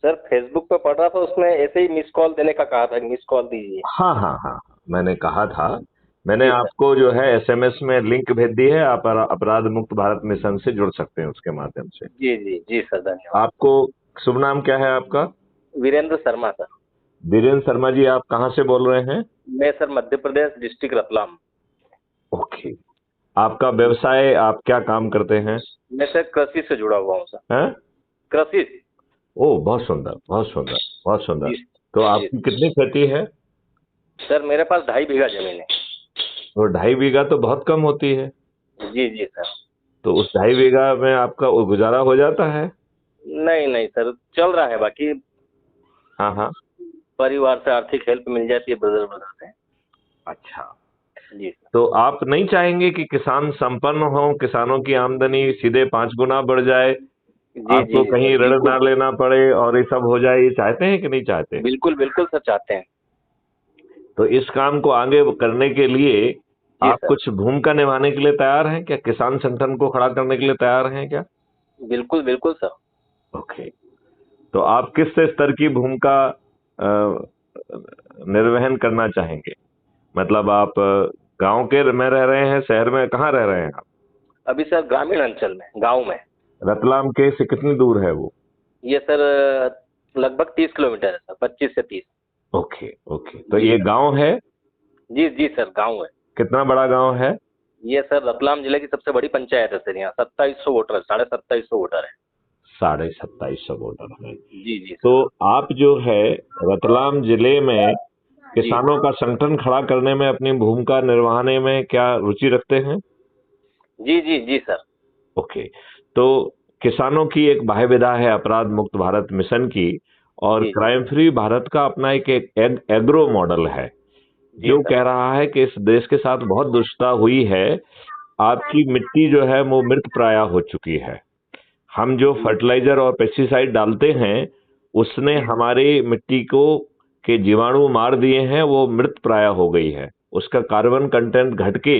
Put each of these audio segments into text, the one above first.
Sir Facebook पे पढ़ रहा था, उसमें ऐसे ही मिस कॉल देने का कहा था, मिस कॉल दीजिए। हाँ हाँ हाँ, मैंने कहा था। मैंने जी सर। आपको जो है एसएमएस में लिंक भेज दी है, आप अपराध मुक्त भारत मिशन से जुड़ सकते हैं उसके माध्यम से। जी जी जी सर, धन्यवाद। आपको शुभ नाम क्या है आपका? वीरेंद्र शर्मा सर। बीरेन्द्र शर्मा जी, आप कहाँ से बोल रहे हैं? मैं sir Madhya Pradesh district Ratlam. Okay. आपका जी। व्यवसाय, आप क्या काम करते हैं? मैं सर कृषि से जुड़ा हुआ हूँ सर। हैं? कृषि। ओह, बहुत सुंदर, बहुत सुंदर, बहुत सुंदर। जी। तो जी आपकी कितनी खेती है? सर, मेरे पास 2.5 बीघा जमीन है। तो 2.5 बीघा तो बहुत कम होती है। जी जी सर। तो उस 2.5 बीघा में आपका गुजारा हो जाता है? नहीं नहीं सर, चल रहा है बाकी। हाँ हाँ। परिवार से आर्थिक हेल्प मिल जाती है, ब्रदर ब्रदर से। अच्छा। जी सर। तो आप नहीं चाहेंगे कि किसान संपन्न हो, किसानों की आमदनी सीधे 5 गुना बढ़ जाए, जी जी आपको जी कहीं सर, ऋण बिल्कुल। ना लेना पड़े और ये सब हो जाए, ये चाहते हैं कि नहीं चाहते? बिल्कुल बिल्कुल सर, चाहते हैं। तो इस काम को आगे करने के लिए जी आप सर। कुछ भूमिका निभाने के लिए तैयार हैं क्या? किसान संगठन को खड़ा करने के लिए तैयार हैं क्या? बिल्कुल बिल्कुल सर। ओके। तो आप किस स्तर की भूमिका अ, निर्वहन करना चाहेंगे? मतलब आप गांव के में रह रहे हैं, शहर में, कहाँ रह रहे हैं आप? अभी सर ग्रामीण अंचल में, गांव में। रतलाम के से कितनी दूर है वो? ये सर लगभग 30 किलोमीटर है सर, 25 से 30। ओके ओके, तो जी ये सर। गांव है? जी जी सर, गांव है। कितना बड़ा गांव है? ये सर रतलाम जिले की सबसे बड़ी पंचायत है सर, यहाँ 2700 वोटर, 2750 वोटर है। 2750 वोटर है। जी जी तो सर। आप जो है रतलाम जिले में जी किसानों का संगठन खड़ा करने में अपनी भूमिका निभाने में क्या रुचि रखते हैं? जी जी जी सर। ओके। तो किसानों की एक बाह्य विधा है अपराध मुक्त भारत मिशन की, और जी जी क्राइम फ्री भारत का अपना एक एग्रो मॉडल है, जी जो सर। कह रहा है कि इस देश के साथ बहुत दुष्टता हुई है। आपकी मिट्टी जो है वो मृत प्राय हो चुकी है। हम जो जी फर्टिलाइजर और पेस्टिसाइड डालते हैं, उसने जी सर। हमारी मिट्टी को के जीवाणु मार दिए हैं, वो मृत प्राय हो गई है। उसका कार्बन कंटेंट घट के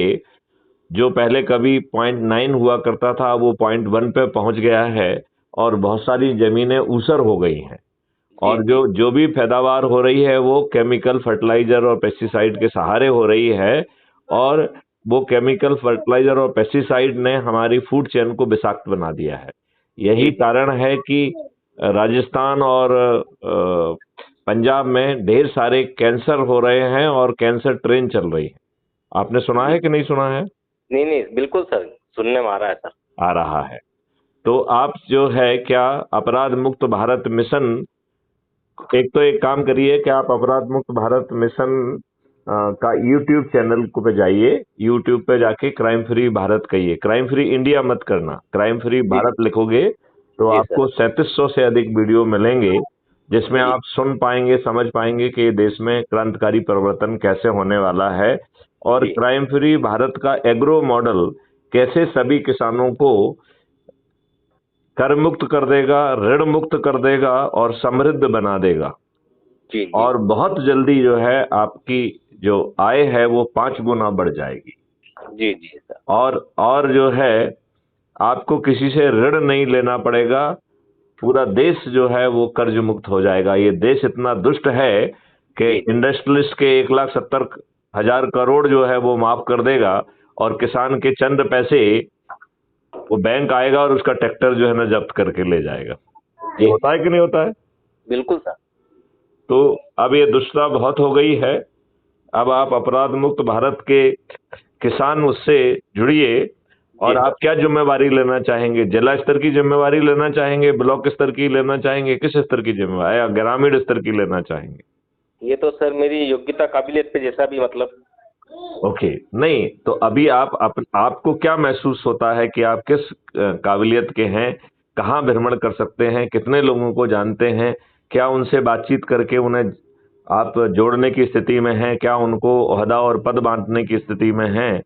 जो पहले कभी 0.9 हुआ करता था, वो 0.1 पे पहुंच गया है, और बहुत सारी जमीनें ऊसर हो गई हैं। जी और जो जी जो भी पैदावार हो रही है वो केमिकल फर्टिलाइजर और पेस्टिसाइड के सहारे हो रही है। और वो केमिकल फर्टिलाइजर और पेस्टिसाइड ने हमारी फूड चेन को विषाक्त बना दिया है। जी यही जी कारण है कि राजस्थान और पंजाब में ढेर सारे कैंसर हो रहे हैं और कैंसर ट्रेन चल रही है। आपने सुना जी। है कि नहीं सुना है? नहीं नहीं, बिल्कुल सर, सुनने में आ रहा है सर। आ रहा है। तो आप जो है क्या अपराध मुक्त भारत मिशन, एक तो एक काम करिए कि आप अपराध मुक्त भारत मिशन का यूट्यूब चैनल को पे जाइए। यूट्यूब पे जी जाके क्राइम फ्री भारत कहिए, क्राइम फ्री इंडिया मत करना, क्राइम फ्री जी भारत लिखोगे तो जी सर। आपको 3700 से अधिक वीडियो मिलेंगे, जिसमें जी आप सुन पाएंगे, समझ पाएंगे कि देश में क्रांतिकारी परिवर्तन कैसे होने वाला है, और जी क्राइम फ्री भारत का एग्रो मॉडल कैसे सभी किसानों को कर मुक्त कर देगा, ऋण मुक्त कर देगा और समृद्ध बना देगा। जी जी और बहुत जल्दी जो है आपकी जो आय है वो 5 गुना बढ़ जाएगी। जी जी सर। और जो है आपको किसी से ऋण नहीं लेना पड़ेगा। पूरा देश जो है वो कर्ज मुक्त हो जाएगा। ये देश इतना दुष्ट है कि जी इंडस्ट्रियलिस्ट के 1,70,000 करोड़ जो है वो माफ कर देगा, और किसान के चंद पैसे वो बैंक आएगा और उसका ट्रैक्टर जो है ना जब्त करके ले जाएगा। ये जी होता है कि नहीं होता है? बिल्कुल सर। तो अब ये दुष्टता बहुत हो गई है। अब आप अपराध मुक्त भारत के किसान उससे जुड़िए। जी और आप सर। क्या जिम्मेवारी लेना चाहेंगे? जिला स्तर की जिम्मेवारी लेना चाहेंगे, ब्लॉक स्तर की लेना चाहेंगे, किस स्तर की जिम्मेवारी, या ग्रामीण स्तर की लेना चाहेंगे? ये तो सर मेरी योग्यता काबिलियत पे जैसा भी, मतलब। ओके। नहीं तो अभी आपको क्या महसूस होता है कि आप किस काबिलियत के हैं? कहाँ भ्रमण कर सकते हैं? कितने लोगों को जानते हैं? क्या उनसे बातचीत करके उन्हें आप जोड़ने की स्थिति में हैं? क्या उनको ओहदा और पद बांटने की स्थिति में हैं?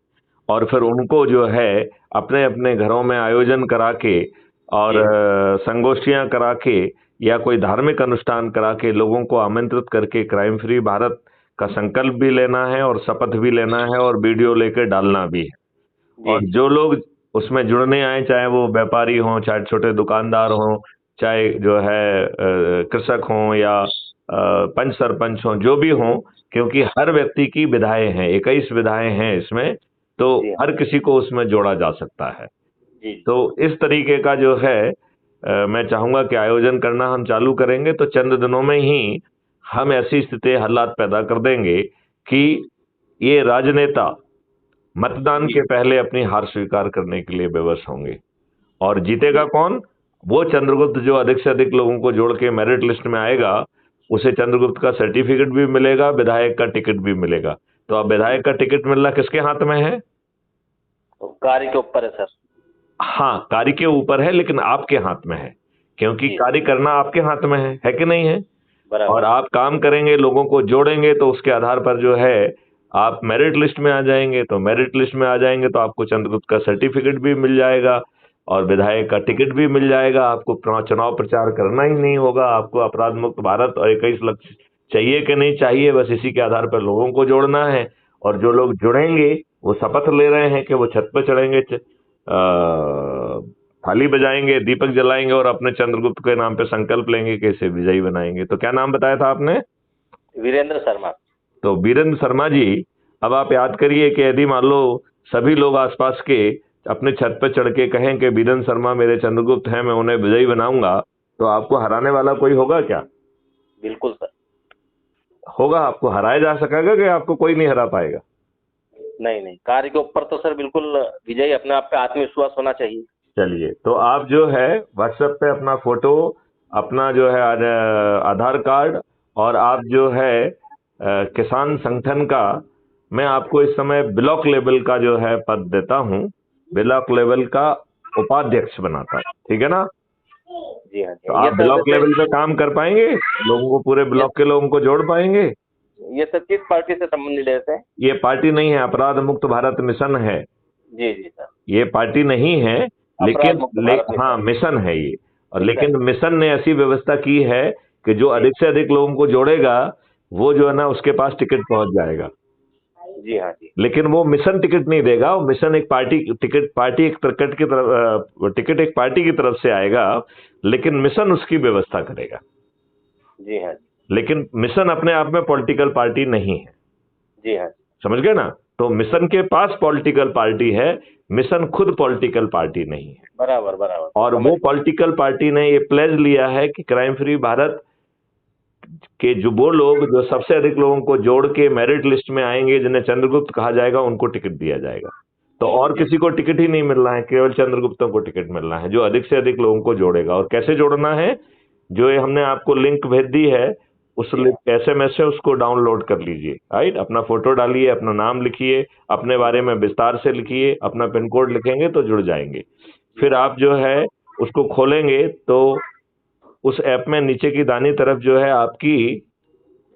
और फिर जी उनको जो है अपने अपने घरों में आयोजन करा के और जी संगोष्ठियां करा के या कोई धार्मिक अनुष्ठान करा के लोगों को आमंत्रित करके क्राइम फ्री भारत का संकल्प भी लेना है और शपथ भी लेना है और वीडियो लेकर डालना भी है। जी और जी जो लोग उसमें जुड़ने आए, चाहे वो व्यापारी हों, चाहे छोटे दुकानदार हों, चाहे जो है कृषक हों या पंच सरपंच हों, जो भी हों, क्योंकि हर व्यक्ति की विधाएं हैं, 21 विधाएं हैं इसमें, तो जी हाँ। हर किसी को उसमें जोड़ा जा सकता है। जी तो इस तरीके का जो है मैं चाहूंगा कि आयोजन करना हम चालू करेंगे तो चंद दिनों में ही हम ऐसी स्थिति हालात पैदा कर देंगे कि ये राजनेता मतदान जी के पहले अपनी हार स्वीकार करने के लिए विवश होंगे। और जीतेगा कौन? वो चंद्रगुप्त जो अधिक से अधिक लोगों को जोड़ के मेरिट लिस्ट में आएगा, उसे चंद्रगुप्त का सर्टिफिकेट भी मिलेगा, विधायक का टिकट भी मिलेगा। तो अब विधायक का टिकट मिलना किसके हाथ में है? तो कार्य के ऊपर है सर। हाँ, कार्य के ऊपर है, लेकिन आपके हाथ में है, क्योंकि जी कार्य करना आपके हाथ में है कि नहीं है? और बराबर। आप काम करेंगे, लोगों को जोड़ेंगे, तो उसके आधार पर जो है आप मेरिट लिस्ट में आ जाएंगे। तो मेरिट लिस्ट में आ जाएंगे तो आपको चंद्रगुप्त का सर्टिफिकेट भी मिल जाएगा और विधायक का टिकट भी मिल जाएगा। आपको चुनाव प्रचार करना ही नहीं होगा। आपको अपराध मुक्त भारत और 21 लक्ष्य चाहिए कि नहीं चाहिए, बस इसी के आधार पर लोगों को जोड़ना है। और जो लोग जुड़ेंगे वो शपथ ले रहे हैं कि वो छत पर चढ़ेंगे, थाली बजाएंगे, दीपक जलाएंगे और अपने चंद्रगुप्त के नाम पे संकल्प लेंगे कि इसे विजयी बनाएंगे। तो क्या नाम बताया था आपने? वीरेंद्र शर्मा। तो वीरेंद्र शर्मा जी, अब आप याद करिए कि यदि मान लो सभी लोग आसपास के अपने छत पर चढ़ के कहें कि वीरेंद्र शर्मा मेरे चंद्रगुप्त हैं, मैं उन्हें विजयी बनाऊंगा, तो आपको हराने वाला कोई होगा क्या? बिल्कुल सर। होगा। आपको हराया जा सकेगा कि आपको कोई नहीं हरा पाएगा? नहीं नहीं, कार्य के ऊपर तो सर बिल्कुल विजयी, अपने आप पे आत्मविश्वास होना चाहिए। चलिए, तो आप जो है व्हाट्सएप पे अपना फोटो, अपना जो है आधार कार्ड, और आप जो है किसान संगठन का, मैं आपको इस समय ब्लॉक लेवल का जो है पद देता हूं, ब्लॉक लेवल का उपाध्यक्ष बनाता है, ठीक है ना? जी हाँ तो जी। ये आप सर ब्लॉक लेवल पे काम कर पाएंगे? लोगों को, पूरे ब्लॉक के लोगों को जोड़ पाएंगे? ये सर किस पार्टी से संबंधित रहते हैं? ये पार्टी नहीं है, अपराध मुक्त भारत मिशन है। जी जी सर। ये पार्टी नहीं है, अपराध मुक्त भारत हाँ, मिशन। मिशन है ये। और मिशन। लेकिन मिशन ने ऐसी व्यवस्था की है कि जो जी अधिक से अधिक लोगों को जोड़ेगा वो जो है ना उसके पास टिकट पहुंच जाएगा। जी हाँ जी। लेकिन वो मिशन टिकट नहीं देगा, वो मिशन एक पार्टी टिकट, पार्टी एक टिकट की तरफ, टिकट एक पार्टी की तरफ से आएगा, लेकिन मिशन उसकी व्यवस्था करेगा। जी हाँ जी। लेकिन मिशन अपने आप में पॉलिटिकल पार्टी नहीं है। जी हाँ। समझ गए ना? तो मिशन के पास पॉलिटिकल पार्टी है, मिशन खुद पॉलिटिकल पार्टी नहीं है। बराबर बराबर। और वो पॉलिटिकल पार्टी ने ये प्लेज लिया है कि क्राइम फ्री भारत के जो वो लोग जो सबसे अधिक लोगों को जोड़ के मेरिट लिस्ट में आएंगे, जिन्हें चंद्रगुप्त कहा जाएगा, उनको टिकट दिया जाएगा। तो और किसी को टिकट ही नहीं मिल रहा है, केवल चंद्रगुप्तों को टिकट मिल रहा है, जो अधिक से अधिक लोगों को जोड़ेगा। और कैसे जोड़ना है? जो ये हमने आपको लिंक भेज दी है, उस SMS से उसको डाउनलोड कर लीजिए। राइट, अपना फोटो डालिए, अपना नाम लिखिए, अपने बारे में विस्तार से लिखिए, अपना पिन कोड लिखेंगे तो जुड़ जाएंगे। फिर आप जो है उसको खोलेंगे तो उस ऐप में नीचे की दानी तरफ जो है आपकी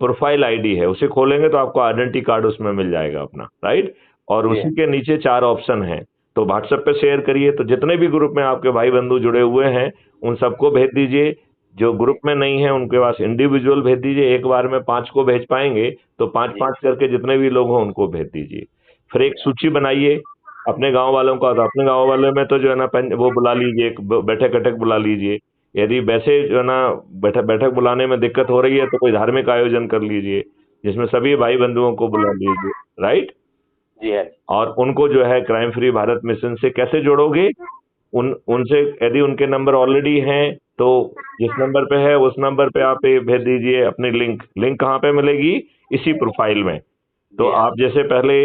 प्रोफाइल आईडी है, उसे खोलेंगे तो आपको आइडेंटिटी कार्ड उसमें मिल जाएगा अपना। राइट, और उसी के नीचे 4 ऑप्शन हैं। तो व्हाट्सएप पे शेयर करिए, तो जितने भी ग्रुप में आपके भाई बंधु जुड़े हुए हैं उन सबको भेज दीजिए। जो ग्रुप में नहीं है उनके पास इंडिविजुअल भेज दीजिए। एक बार में 5 को भेज पाएंगे तो 5-5 करके जितने भी लोग हों उनको भेज दीजिए। फिर एक सूची बनाइए अपने गांव वालों का, तो अपने गांव वालों में तो जो है ना वो बुला लीजिए, बैठक बैठक बुला लीजिए। यदि वैसे जो है ना बैठक बैठक बुलाने में दिक्कत हो रही है तो कोई धार्मिक आयोजन कर लीजिए जिसमें सभी भाई बंधुओं को बुला लीजिए। राइट, जी है। और उनको जो है क्राइम फ्री भारत मिशन से कैसे जोड़ोगे? उनसे यदि उनके नंबर ऑलरेडी हैं तो जिस नंबर पे है उस नंबर पे आप भेज दीजिए अपनी लिंक कहाँ पे मिलेगी? इसी प्रोफाइल में। तो आप जैसे पहले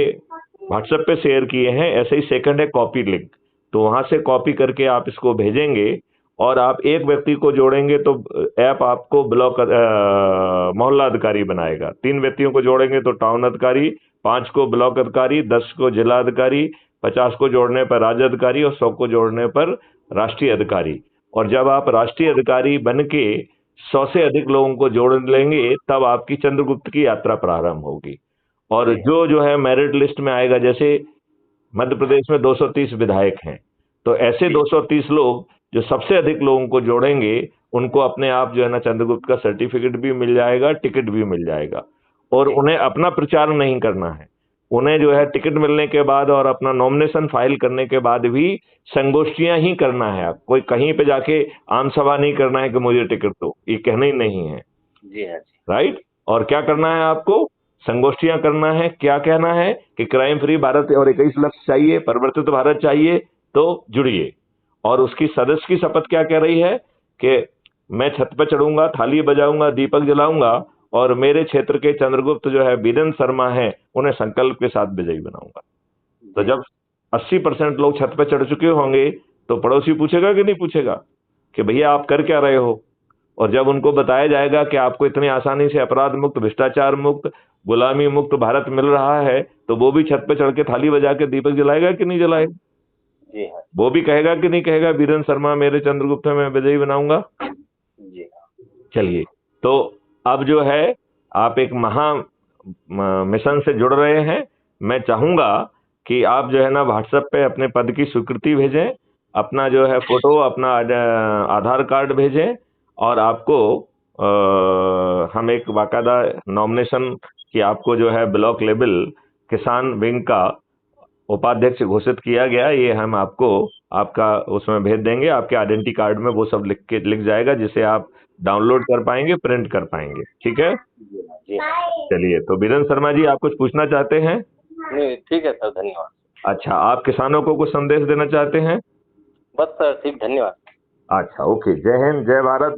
व्हाट्सएप पे शेयर किए हैं, ऐसे ही सेकंड है कॉपी लिंक, तो वहां से कॉपी करके आप इसको भेजेंगे और आप एक व्यक्ति को जोड़ेंगे तो ऐप आपको ब्लॉक मोहल्ला अधिकारी बनाएगा। 3 व्यक्तियों को जोड़ेंगे तो टाउन अधिकारी, 5 को ब्लॉक अधिकारी, 10 को जिला अधिकारी, 50 को जोड़ने पर राज्य अधिकारी और 100 को जोड़ने पर राष्ट्रीय अधिकारी। और जब आप राष्ट्रीय अधिकारी बन के 100 से अधिक लोगों को जोड़ लेंगे तब आपकी चंद्रगुप्त की यात्रा प्रारंभ होगी। और जो है मेरिट लिस्ट में आएगा, जैसे मध्य प्रदेश में 230 विधायक हैं, तो ऐसे 230 लोग जो सबसे अधिक लोगों को जोड़ेंगे उनको अपने आप जो है ना चंद्रगुप्त का सर्टिफिकेट भी मिल जाएगा, टिकट भी मिल जाएगा। और उन्हें अपना प्रचार नहीं करना है, उन्हें जो है टिकट मिलने के बाद और अपना नॉमिनेशन फाइल करने के बाद भी संगोष्ठियां ही करना है। आप कोई कहीं पे जाके आम सभा नहीं करना है कि मुझे टिकट दो, ये कहना ही नहीं है। जी हाँ जी। राइट। और क्या करना है आपको? संगोष्ठियां करना है। क्या कहना है कि क्राइम फ्री भारत और 21 लक्ष्य चाहिए, परिवर्तित भारत चाहिए, तो जुड़िए। और उसकी सदस्य की शपथ क्या कह रही है कि मैं छत पर चढ़ूंगा, थाली बजाऊंगा, दीपक जलाऊंगा और मेरे क्षेत्र के चंद्रगुप्त जो है वीरेंद्र शर्मा है, उन्हें संकल्प के साथ विजयी बनाऊंगा। तो जी जब 80% लोग छत पर चढ़ चुके होंगे तो पड़ोसी पूछेगा कि नहीं पूछेगा कि भैया आप कर क्या रहे हो? और जब उनको बताया जाएगा कि आपको इतनी आसानी से अपराध मुक्त, भ्रष्टाचार मुक्त, गुलामी मुक्त भारत मिल रहा है, तो वो भी छत पे चढ़ के थाली बजा के दीपक जलाएगा कि नहीं जलाएगा? जी हाँ वो भी कहेगा कि नहीं कहेगा वीरेंद्र शर्मा मेरे चंद्रगुप्त है, मैं विजयी बनाऊंगा। जी हाँ। चलिए, तो अब जो है आप एक महा मिशन से जुड़ रहे हैं। मैं चाहूंगा कि आप जो है ना व्हाट्सएप पे अपने पद की स्वीकृति भेजें, अपना जो है फोटो, अपना आधार कार्ड भेजें, और आपको हम एक बाकायदा नॉमिनेशन कि आपको जो है ब्लॉक लेवल किसान विंग का उपाध्यक्ष घोषित किया गया, ये हम आपको आपका उसमें भेज देंगे। आपके आइडेंटिटी कार्ड में वो सब लिख जाएगा, जिसे आप डाउनलोड कर पाएंगे, प्रिंट कर पाएंगे। ठीक है? जी हाँ जी हाँ। चलिए, तो वीरेंद्र शर्मा जी आप कुछ पूछना चाहते हैं? नहीं ठीक है सर, धन्यवाद। अच्छा, आप किसानों को कुछ संदेश देना चाहते हैं? बस सर ठीक, धन्यवाद। अच्छा, ओके। जय हिंद, जय भारत।